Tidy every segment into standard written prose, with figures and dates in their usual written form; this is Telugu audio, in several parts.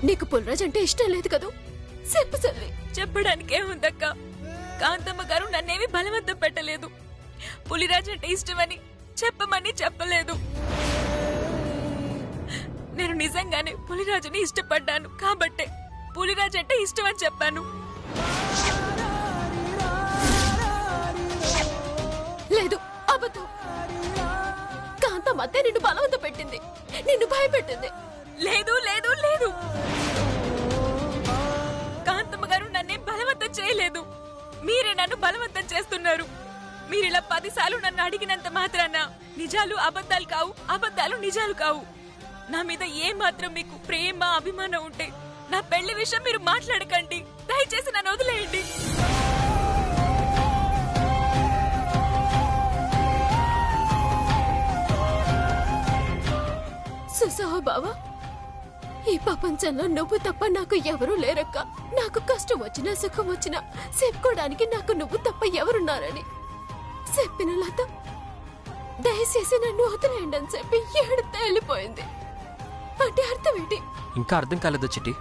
నీకు పుల్రాజ్ అంటే ఇష్టం లేదు కదూ? చెప్పు చెల్లి. చెప్పడానికి ఏముందక్క, కాంతమ్మ గారు నన్నేమి బలవంతం పెట్టలేదు. పులిరాజ్ అంటే ఇష్టమని చెప్పమని చెప్పలేదు. నేను నిజంగానే పులిరాజుని ఇష్టపడ్డాను కాబట్టే పులిరాజ్ అంటే ఇష్టం అని చెప్పాను. లేదు, అబద్ధం. కాంతమ్మ అత్తే నిన్ను బలవంతం పెట్టింది, నిన్ను భయపెట్టింది. లేదు లేదు లేదు, కాంతమ్మ గారు నన్నేం బలవంతం చేయలేదు. మీరే నన్ను బలవంతం చేస్తున్నారు. మీరిలా 10 సార్లు నన్ను అడిగినంత మాత్రాన నిజాలు అబద్ధాలు కావు, అబద్ధాలు నిజాలు కావు. నా మీద ఏ మాత్రం మీకు ప్రేమ అభిమానం ఉంటే నా పెళ్లి విషయం మీరు మాట్లాడకండి. దయచేసి నన్ను వదిలేయండి. చూసావా బావా, ఈ ప్రపంచంలో నువ్వు తప్ప నాకు ఎవరూ లేరక్క. నాకు కష్టం వచ్చినా సుఖం వచ్చినా చెప్పుకోవడానికి నాకు నువ్వు తప్ప ఎవరున్నారని చెప్పిన లత దయచేసి నన్ను వదిలేయండి అని చెప్పి ఏడుతో వెళ్ళిపోయింది. అంటే అర్థం ఏంటి? ఇంకా అర్థం కాలేదా చిట్టి?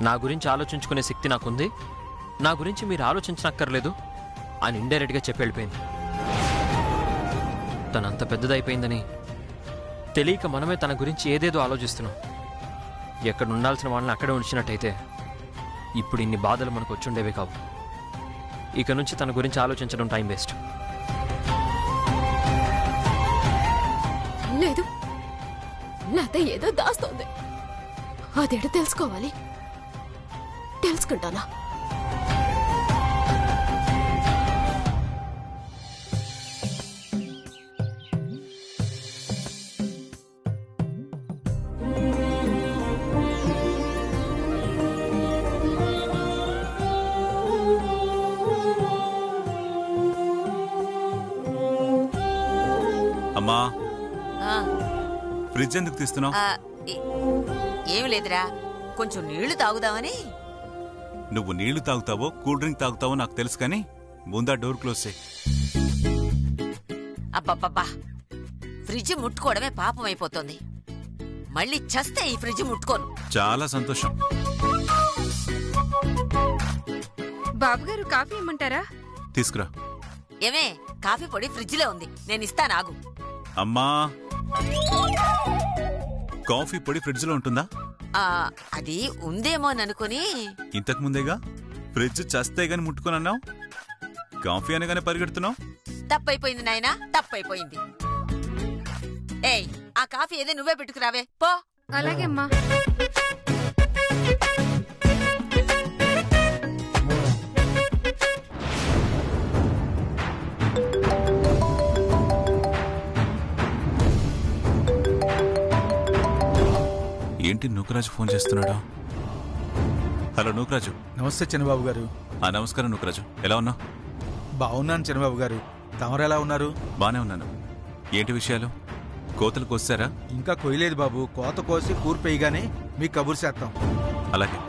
నా గురించి ఆలోచించుకునే శక్తి నాకుంది, నా గురించి మీరు ఆలోచించనక్కర్లేదు అని ఇండైరెక్ట్ గా చెప్పి వెళ్ళిపోయింది. తనంత పెద్దదైపోయిందని తెలియక మనమే తన గురించి ఏదేదో ఆలోచిస్తున్నాం. ఎక్కడ ఉండాల్సిన వాళ్ళని అక్కడే ఉంచినట్టయితే ఇప్పుడు ఇన్ని బాధలు మనకు వచ్చుండేవే కావు. ఇక నుంచి తన గురించి ఆలోచించడం టైం వేస్ట్. లేదు, లత ఏదో దాస్తోంది. అదేంటో తెలుసుకోవాలి. తెలుసుకుంటానా? అమ్మా, ఫ్రిడ్జ్ ఎందుకు తీస్తున్నావు? ఏమి లేదురా, కొంచెం నీళ్లు తాగుదామని. నువ్వు నీళ్లు తాగుతావో కూల్ డ్రింక్ తాగుతావో నాకు తెలుసు, కానీ ముందా డోర్ క్లోజ్ చేయి. అబ్బబ్బబ్బా, ఫ్రిడ్జ్ ముట్టుకోవడమే పాపం అయిపోతుంది. మళ్ళీ చస్తే ఈ ఫ్రిడ్జ్ ముట్టుకోను. చాలా సంతోషం. బాబుగారు కాఫీ ఇమ్మంటారా? తీసుకురా. ఏమే, కాఫీ పొడి ఫ్రిడ్జ్ లో ఉంది, నేను ఇస్తానాగు. అమ్మా, కాఫీ పొడి ఫ్రిడ్జ్ లో ఉంటుందా? అది ఉందేమోననుకుని. ఇంతకు ముందేగా ఫ్రిడ్జ్ చస్తే గాని ముట్టుకున్నావు, కాఫీ అనగానే పరిగెడుతున్నావు. తప్పైపోయింది నాయనా, తప్పైపోయింది. ఏయ్, ఆ కాఫీ ఏదో నువ్వే పెట్టుకురావే పో. అలాగే అమ్మా. ఏంటి నూకరాజు ఫోన్ చేస్తున్నాడు? హలో నూకరాజు. నమస్తే చిన్నబాబు గారు. నమస్కారం నూకరాజు, ఎలా ఉన్నావు? బాగున్నాను చిన్నబాబు గారు, తమరు ఎలా ఉన్నారు? బానే ఉన్నాను. ఏంటి విషయాలు? కోతలు కోసారా? ఇంకా కొయ్యలేదు బాబు, కోత కోసి కూర్పేయగానే మీకు కబురు చేస్తాం. అలాగే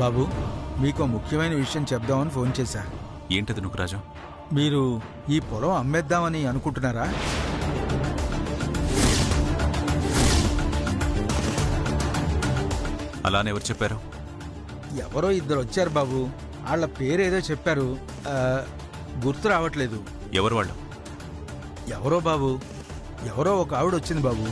బాబు, మీకు ముఖ్యమైన విషయం చెప్దామని ఫోన్ చేశా. ఏంటది నూకరాజు? మీరు ఈ పొలం అమ్మేద్దామని అనుకుంటున్నారా? అలానే ఎవరు చెప్పారు? ఎవరో ఇద్దరు వచ్చారు బాబు, వాళ్ళ పేరేదో చెప్పారు, గుర్తు రావట్లేదు. ఎవరు వాళ్ళు? ఎవరో బాబు, ఎవరో ఒక ఆవిడ వచ్చింది బాబు.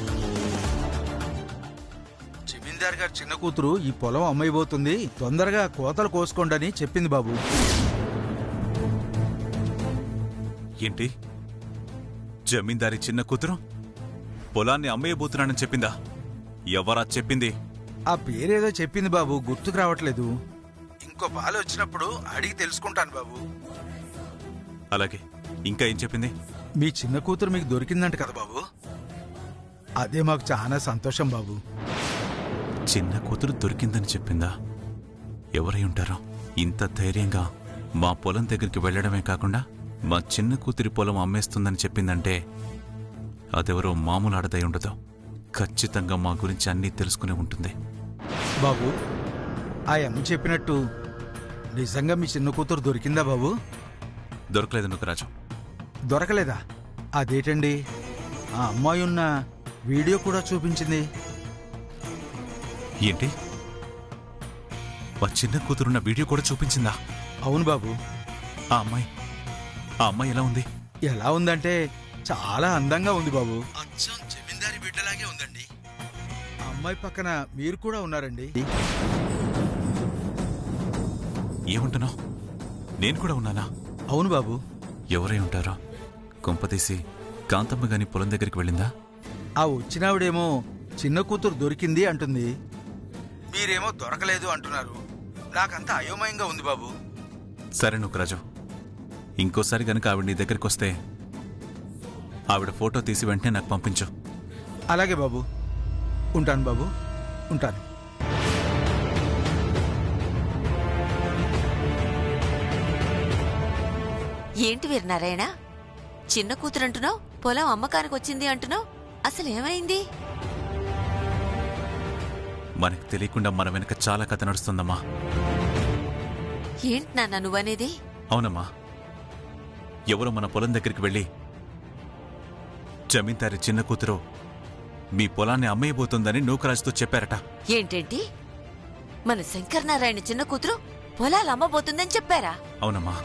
జమీందార్ గారి చిన్న కూతురు ఈ పొలం అమ్మైపోతుంది, తొందరగా కోతలు కోసుకోండి చెప్పింది బాబు. ఏంటి, జమీందారి చిన్న కూతురు పొలాన్ని అమ్మేయబోతున్నానని చెప్పిందా? ఎవరా చెప్పింది? ఆ పేరేదో చెప్పింది బాబు, గుర్తుకు రావట్లేదు. ఇంకో పాలు వచ్చినప్పుడు అడిగి తెలుసుకుంటాను బాబు. అలాగే, ఇంకా ఏం చెప్పింది? మీ చిన్న కూతురు మీకు దొరికిందంట కదా బాబు, అదే మాకు చాలా సంతోషం బాబు. చిన్న కూతురు దొరికిందని చెప్పిందా? ఎవరై ఉంటారో ఇంత ధైర్యంగా మా పొలం దగ్గరికి వెళ్లడమే కాకుండా మా చిన్న కూతురి పొలం అమ్మేస్తుందని చెప్పిందంటే అదెవరో మామూలు ఆడదై ఉండదు. ఖచ్చితంగా మా గురించి అన్నీ తెలుసుకునే ఉంటుంది. బాబు, ఆ అమ్మ చెప్పినట్టు నిజంగా మీ చిన్న కూతురు దొరికిందా బాబు? దొరకలేదు నూకరాజు. దొరకలేదా? అదేటండి, ఆ అమ్మాయి ఉన్న వీడియో కూడా చూపించింది. ఏంటి, మా చిన్న కూతురున్న వీడియో కూడా చూపించిందా? అవును బాబు. ఆ అమ్మాయి ఎలా ఉంది? ఎలా ఉందంటే చాలా అందంగా ఉంది బాబు. అచ్చం జమీందారి బిడ్డలాగే ఉందండి. ఆ అమ్మాయి పక్కన మీరు కూడా ఉన్నారండి. ఏమంటున్నావు? నేను కూడా ఉన్నానా? అవును బాబు. ఎవరై ఉంటారో? కొంపతీసి కాంతమ్మ గాని పొలం దగ్గరికి వెళ్ళిందా? ఆ వచ్చినావిడేమో చిన్న కూతురు దొరికింది అంటుంది, మీరేమో దొరకలేదు అంటున్నారు. నాకంతా అయోమయంగా ఉంది బాబు. సరే నూకరాజు, ఇంకోసారి గనక ఆవిడ నీ దగ్గరికి వస్తే ఆవిడ ఫోటో తీసి వెంటనే నాకు పంపించు. అలాగే బాబు. ఉంటాను బాబు, ఉంటాను. ఏంటి వీరనారాయణ, చిన్న కూతురంటున్నావు, పొలం అమ్మకానికి వచ్చింది అంటున్నావు, అసలు ఏమైంది? మనకు తెలియకుండా మన వెనక చాలా కథ నడుస్తుందమ్మా. ఏంటి నాన్న నువ్వనేది? అవునమ్మా, ఎవరో మన పొలం దగ్గరికి వెళ్ళి జమీందారి చిన్న కూతురు మీ పొలాన్ని అమ్మేయబోతుందని నూకరాజుతో చెప్పారట. ఏంటేంటి, మన శంకరనారాయణ చిన్న కూతురు పొలాలు అమ్మబోతుందని చెప్పారా? అవునమ్మా,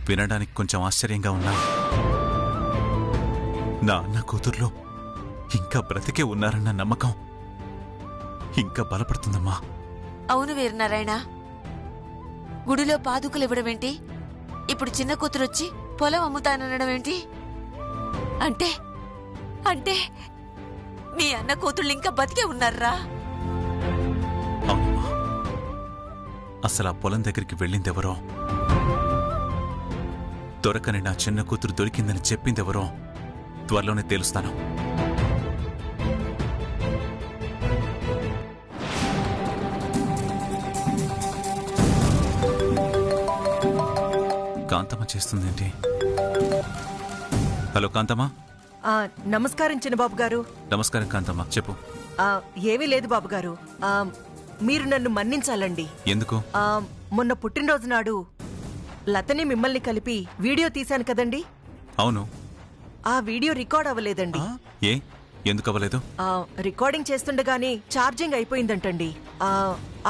వినడానికి కొంచెం ఆశ్చర్యంగా ఉన్నా నా అన్న కూతుర్లో ఇంకా బ్రతికే ఉన్నారన్న నమ్మకం ఇంకా బలపడుతుందమ్మా. అవును వీరనారాయణ, గుడిలో పాదుకలు ఇవ్వడమేంటి, ఇప్పుడు చిన్న కూతురొచ్చి పొలం అమ్ముతాననడమేంటి? అంటే అంటే మీ అన్న కూతుళ్ళు ఇంకా బతికే ఉన్నారా? అవునమ్మా, అసలు ఆ పొలం దగ్గరికి వెళ్ళిందెవరో, దొరకని నా చిన్న కూతురు దొరికిందని చెప్పిందెవరో త్వరలోనే తేలుస్తాను. కాంతమ్మ చేస్తుందేంటి? హలో కాంతమ్మ. నమస్కారం చిన్నబాబు గారు. నమస్కారం కాంతమ్మ, చెప్పు. ఏమీ లేదు బాబు గారు, మీరు నన్ను మన్నించాలండి. ఎందుకు? మొన్న పుట్టినరోజు నాడు లతని మిమ్మల్ని కలిపి వీడియో తీశాను కదండి. అవును. ఆ వీడియో రికార్డ్ అవ్వలేదండి. ఏ, ఎందుకు అవ్వలేదు? రికార్డింగ్ చేస్తుండగానే ఛార్జింగ్ అయిపోయిందంటండి.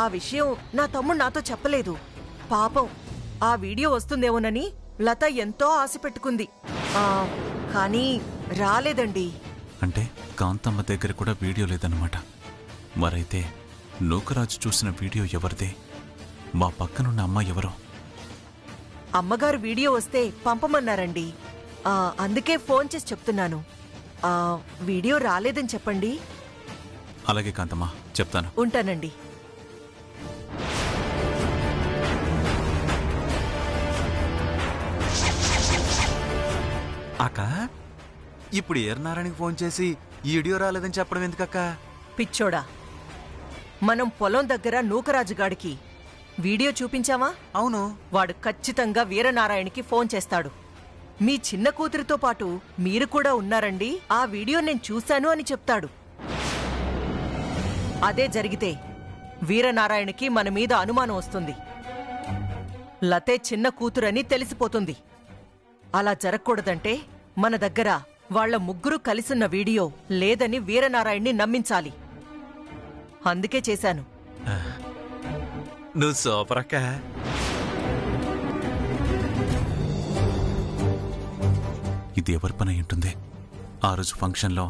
ఆ విషయం నా తమ్ముడు నాతో చెప్పలేదు. పాపం, ఆ వీడియో వస్తుందేమోనని లత ఎంతో ఆశ పెట్టుకుంది, కానీ రాలేదండి. అంటే కాంతమ్మ దగ్గర కూడా వీడియో లేదన్నమాట. మరైతే నూకరాజు చూసిన వీడియో ఎవరిదే? మా పక్కనున్న అమ్మాయి ఎవరో? అమ్మగారు వీడియో వస్తే పంపమన్నారండి. అందుకే ఫోన్ చేసి చెప్తున్నాను. వీడియో రాలేదని చెప్పండి. అలాగే కాంతమ్మ, చెప్తాను. ఉంటానండి. అక్క, ఇప్పుడు ఏర్నారాయణకి ఫోన్ చేసి ఈ వీడియో రాలేదని చెప్పడం ఎందుకక్క? పిచ్చోడా, మనం పొలం దగ్గర నూకరాజుగాడికి వీడియో చూపించామా? అవును. వాడు ఖచ్చితంగా వీరనారాయణకి ఫోన్ చేస్తాడు. మీ చిన్న కూతురితో పాటు మీరు కూడా ఉన్నారండి, ఆ వీడియో నేను చూశాను అని చెప్తాడు. అదే జరిగితే వీరనారాయణకి మన మీద అనుమానం వస్తుంది. లతే చిన్న కూతురని తెలిసిపోతుంది. అలా జరగకూడదంటే మన దగ్గర వాళ్ల ముగ్గురు కలిసున్న వీడియో లేదని వీరనారాయణ్ణి నమ్మించాలి. అందుకే చేశాను. నువ్వు సూపర్ అక్క. ఇది ఎవరి పని అయి ఉంటుంది? ఆ రోజు ఫంక్షన్లో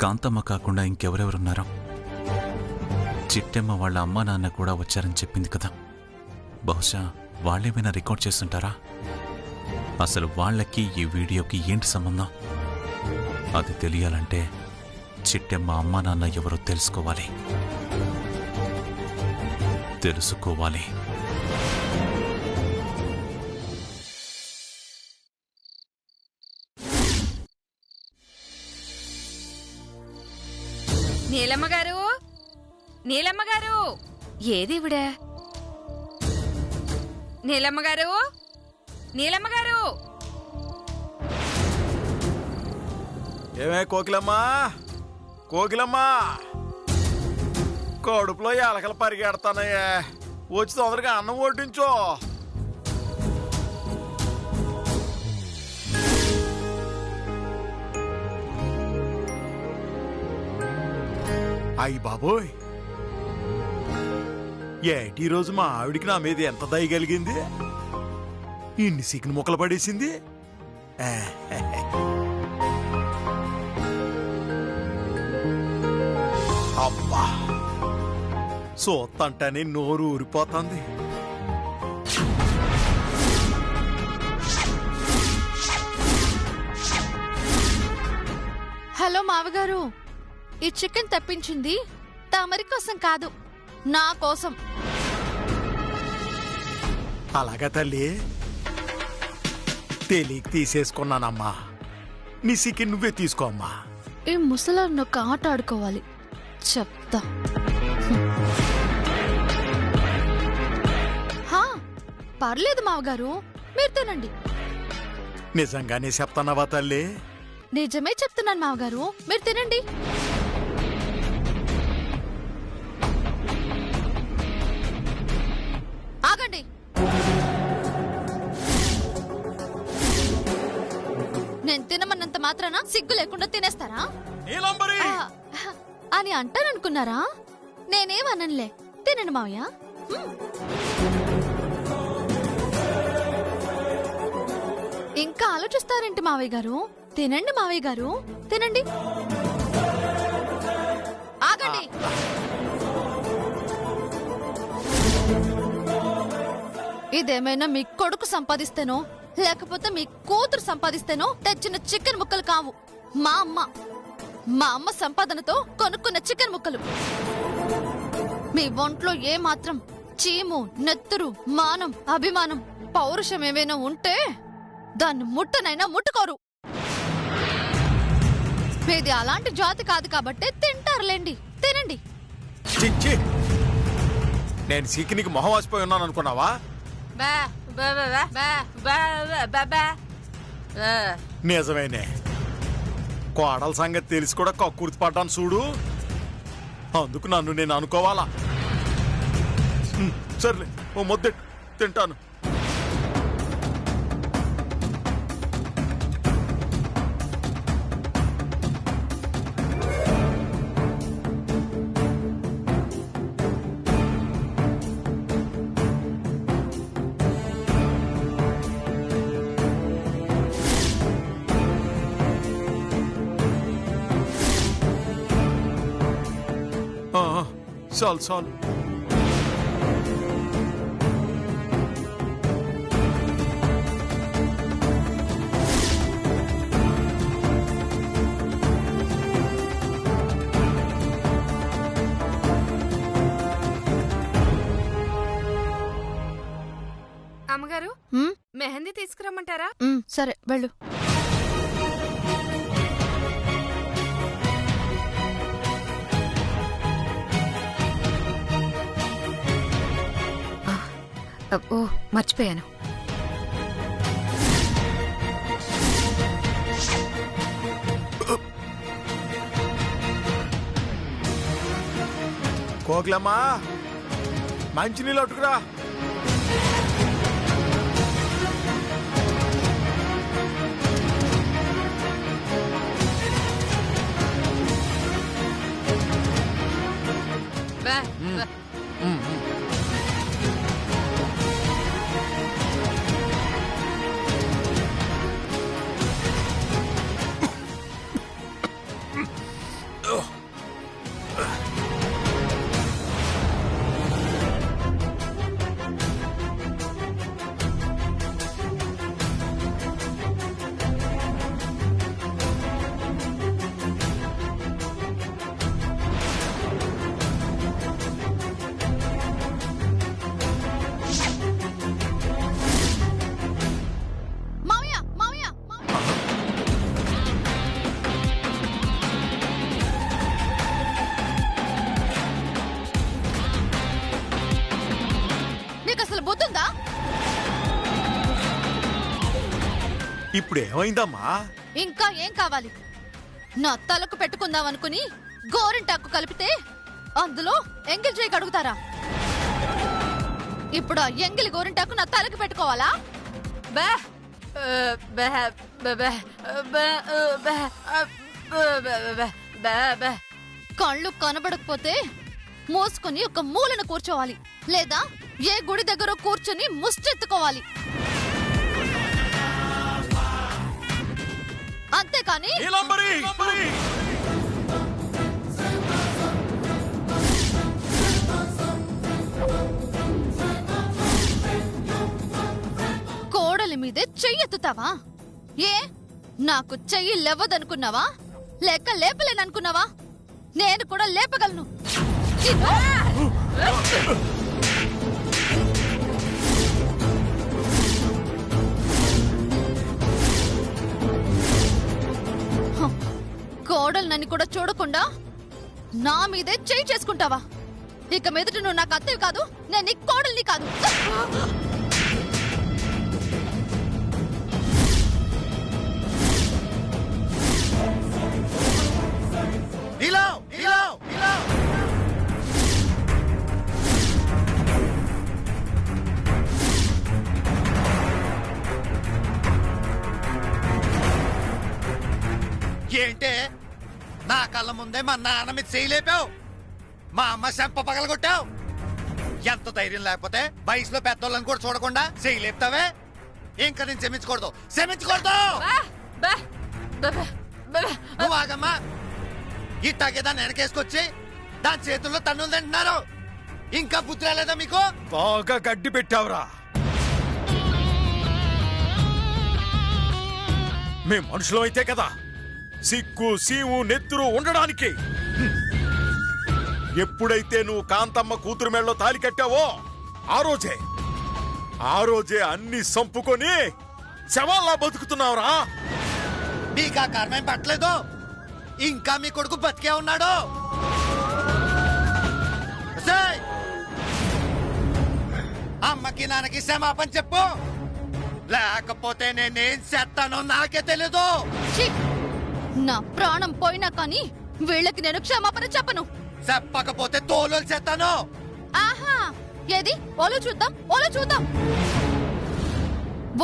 కాంతమ్మ కాకుండా ఇంకెవరెవరున్నారో? చిట్టెమ్మ వాళ్ళ అమ్మా నాన్న కూడా వచ్చారని చెప్పింది కదా. బహుశా వాళ్ళేమైనా రికార్డ్ చేస్తుంటారా? అసలు వాళ్ళకి ఈ వీడియోకి ఏంటి సంబంధం? అది తెలియాలంటే చిట్టెమ్మ అమ్మా నాన్న ఎవరో తెలుసుకోవాలి. నీలమ్మగారు, నీలమ్మగారు, ఏదివిడే? నీలమ్మగారు, నీలమ్మగారు. ఏమే కోకిలమ్మా, కోకిలమ్మా, కడుపులో ఎలకలు పరిగెడతానయ్యే, వచ్చి తొందరగా అన్నం వడ్డించో. అయ్యి బాబోయ్, ఏటి ఈ రోజు మా ఆవిడికి నా మీద ఎంత దయగలిగింది, ఇన్ని చికెన్ ముక్కలు పడేసింది. అబ్బా సోత్తంటని నోరు ఊరిపోతుంది. హలో మావగారు, ఈ చికెన్ తెప్పించింది తమరి కోసం కాదు, నా కోసం. అలాగా తల్లి, తెలియక తీసేసుకున్నానమ్మా. నీ చికెన్ నువ్వే తీసుకో అమ్మా. ఈ ముసలాన్ని ఒక ఆట ఆడుకోవాలి, చెప్తా. హా, పర్లేదు మావగారు, మీరు తినండి. నిజంగానే చెప్తానవా తల్లి? నిజమే చెప్తున్నాను మావగారు, మీరు తినండి. ఆగండి. నేను తినమన్నంత మాత్రాన సిగ్గు లేకుండా తినేస్తారా అని అంటారనుకున్నారా? నేనేమనలే, తినండి మావయ్య. ఇంకా ఆలోచిస్తారేంటి మావయ్య గారు? తినండి మావయ్య గారు, తినండి. ఆగండి. ఇదేమైనా మీ కొడుకు సంపాదిస్తేనో లేకపోతే మీ కూతురు సంపాదిస్తేనో తెచ్చిన చికెన్ ముక్కలు కావు. మా అమ్మ సంపాదనతో కొనుక్కున్న చికెన్ ముక్కలు. మీ ఒంట్లో ఏ మాత్రం చీము, నెత్తురు, మానం, అభిమానం, పౌరుషం ఏమైనా ఉంటే దాన్ని ముట్టనైనా ముట్టుకోరు. మీది అలాంటి జాతి కాదు కాబట్టి తింటారులేండి, తినండి. నేను చికెన్కి మొహం వాసిపోయి ఉన్నాను అనుకున్నావా? నిజమేనే, కోడల సంగతి తెలిసి కూడా కక్కుర్తి పడ్డాను చూడు. అందుకు నన్ను నేను అనుకోవాలా? సర్లే, ఓ ముద్ద తింటాను. చాలు చాలు. అమ్మగారు, మెహందీ తీసుకురమ్మంటారా? సరే, వెళ్ళు. ఓ, మర్చిపోయాను. కోకిలమ్మా, మంచినీళ్ళు అట్టుకురా. ఇప్పుడు ఏమైందమ్మా? ఇంకా ఏం కావాలి? నా తలకు పెట్టుకుందాం అనుకుని గోరింటాకు కలిపితే అందులో ఎంగిల్ చేయి కడుగుతారా? ఇప్పుడు ఆ ఎంగిలి గోరింటాకు నా తలకు పెట్టుకోవాలా? కళ్ళు కనబడకపోతే మోసుకొని ఒక మూలన కూర్చోవాలి, లేదా ఏ గుడి దగ్గర కూర్చొని ముష్టెత్తుకోవాలి. అంతేకాని కోడలి మీదే చెయ్యెత్తుతావా? ఏ నాకు చెయ్యి లేవదనుకున్నావా? లేక లేపలేననుకున్నావా? నేను కూడా లేపగలను. కోడలు నన్ను కూడా చూడకుండా నా మీదే చెయ్యి చేసుకుంటావా? ఇక మీదట నువ్వు నాకు అత్తవి కాదు, నేను నీ కోడల్ని కాదు. ఏంటే నా కళ్ళ ముందే మా నాన్న మీద చేయలేపావు, మా అమ్మ చెంప పగలగొట్టావు. ఎంత ధైర్యం లేకపోతే వయసులో పెద్దోళ్ళని కూడా చూడకుండా చేయలేపుతావే. ఇంకా నేను క్షమించకూడదు, క్షమించకూడదు. నువ్వు ఆగమ్మా. ఇట్టాగే దాన్ని వెనకేసుకొచ్చి దాని చేతుల్లో తన్నులు తింటున్నారు. ఇంకా బుద్ధి రాలేదా మీకు? బాగా గడ్డి పెట్టావురా. మేం మనుషులు అయితే కదా సిగ్గు సీవు నెత్తురు ఉండడానికి. ఎప్పుడైతే నువ్వు కాంతమ్మ కూతురు మెళ్ళలో తాలి కట్టావో ఆ రోజే అన్ని సంపుకొని శవాల్లా బతుకుతున్నావురా. నీకు ఆ కర్మేం పట్టలేదు, ఇంకా మీ కొడుకు బతికే ఉన్నాడు. అమ్మకి నాన్నకి క్షమాపణ చెప్పు, లేకపోతే నేనేం చేస్తానో నాకే తెలీదు. నా ప్రాణం పోయినా కానీ వీళ్ళకి నేను క్షమాపణ చెప్పను. చెప్పకపోతే తోలు చేస్తాను. ఆహా, ఏది ఓలో చూద్దాం, ఓలో చూద్దాం.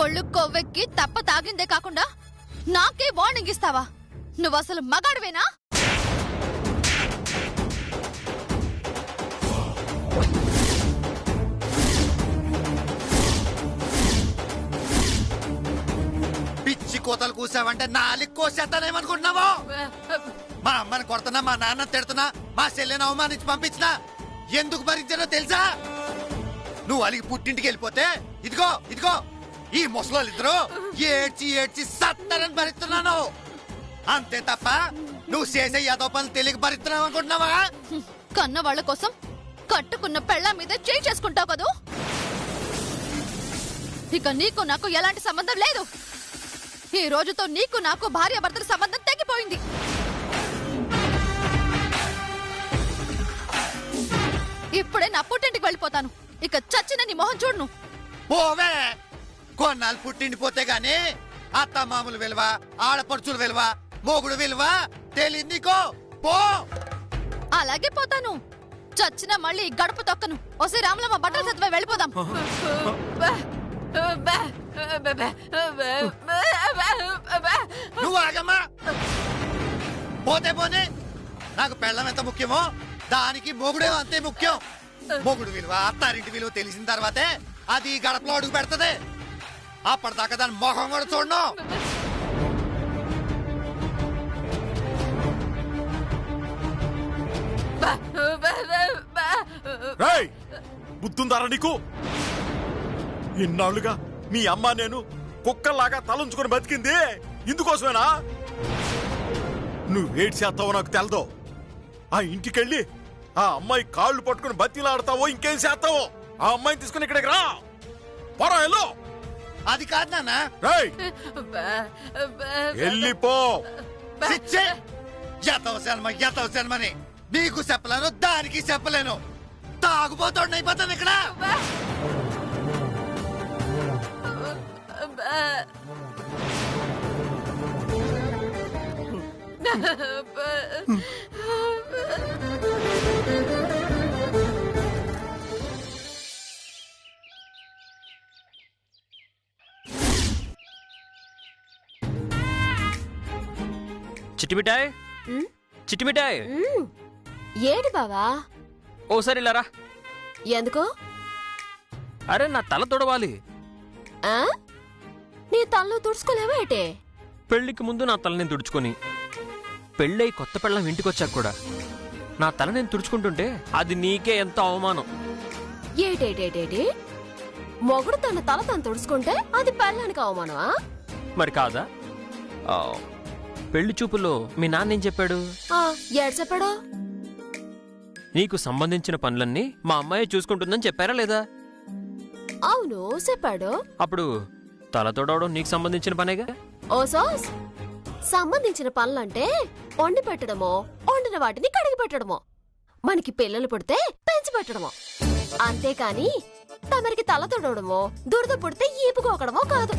ఒళ్ళు కొవ్వెక్కి తప్ప తాగిందే కాకుండా నాకే వార్నింగ్ ఇస్తావా? నువ్వు అసలు మగాడివేనా? పిచ్చి కోతలు కూసావంటే నాలుగు కోసేస్తానేమనుకుంటున్నావు? మా అమ్మని కొడుతున్నా, మా నాన్న తిడుతున్నా, మా చెల్లెని అవమానించి పంపించినా ఎందుకు భరించానో తెలుసా? నువ్వు అలిగి పుట్టింటికి వెళ్ళిపోతే ఇదిగో ఇదిగో ఈ ముసలోళ్ళిద్దరూ ఏడ్చి ఏడ్చి సత్తారని భరిస్తున్నాను. అంతే తప్ప నువ్వు చేసే యాదో పనులు తెలియక భరిస్తున్నావు అనుకుంటున్నావా? కన్న వాళ్ళ కోసం కట్టుకున్న పెళ్ళ మీద చేయి చేసుకుంటావు కదూ. ఇక నీకు నాకు ఎలాంటి సంబంధం లేదు. ఈ రోజుతో నీకు నాకు భార్య భర్తల సంబంధం తెగిపోయింది. ఇప్పుడే నా పుట్టింటికి వెళ్ళిపోతాను. ఇక చచ్చిన నీ మొహం చూడును. పోవే, కొన్నాళ్ళు పుట్టిండిపోతే గాని అత్త మామూలు విలువ, ఆడపడుచుల విలువ, మొగుడు విలువ తెలియదు నీకో. పో. అలాగే పోతాను. చచ్చిన మళ్ళీ గడప తొక్కను. ఓసే రాములమ్మ బట్టలు సత్వే వెళ్ళిపోదాం. నువ్వు ఆగమ్మా. పోతే పోనీ, నాకు పెళ్ళం ఎంత ముఖ్యమో దానికి మొగుడే అంతే ముఖ్యం. మొగుడు విలువ, అత్తారింటి విలువ తెలిసిన తర్వాతే అది గడపలో అడుగు పెడతది. అప్పటిదాకా దాని మొహం కూడా చూడను. బుద్ధుందారా నీకు? ఇన్నాళ్లుగా మీ అమ్మ నేను కుక్కల్లాగా తలంచుకొని బతికింది ఇందుకోసమేనా? నువ్వేటి చేస్తావో నాకు తెలదు. ఆ ఇంటికెళ్ళి ఆ అమ్మాయి కాళ్ళు పట్టుకుని బతిలాడతావో ఇంకేం చేస్తావో ఆ అమ్మాయిని తీసుకుని ఇక్కడికి రా. పోరా వెళ్ళు. అది కాదు నాన్న. వెళ్ళిపో. యతవసనమని నీకు చెప్పలేను, దానికి చెప్పలేను. తాగుపోతాడు అయిపోతాను ఇక్కడ. చిట్టిమిఠాయ్, చిట్టిమిఠాయ్. ఏడు బావా? ఓసారి ఇలా రా. ఎందుకు? అరే నా తల తొడవాలి. ఆ? నీ తలలో తుడుచుకోలేవా ఏటే? పెళ్లికి ముందు నా తల నేను తుడుచుకొని పెళ్ళై కొత్త పెళ్ళం ఇంటికొచ్చాక కూడా నా తల నేను తుడుచుకుంటుంటే అది నీకే ఎంత అవమానం. ఏటేటేటేటి? మొగుడు తన తల తను తుడుచుకుంటే అది పెళ్ళానికి అవమానమా? మరి కాదా? పెళ్లి చూపుల్లో మీ నాన్న ఏం చెప్పాడు? ఏడు చెప్పాడు? నీకు సంబంధించిన పనులన్నీ మా అమ్మాయి చూసుకుంటుందని చెప్పారా లేదా? అవును చెప్పాడు. అప్పుడు తల తొడవడం నీకు సంబంధించిన పనేగా? ఓ సాస్, సంబంధించిన పనులంటే వండి పెట్టడమో, వండిన వాటిని కడిగి పెట్టడమో, మనకి పిల్లలు పుడితే పెంచి పెట్టడమో. అంతేకాని తమరికి తల తొడవడమో, దురద పుడితే ఈపుకోకడమో కాదు.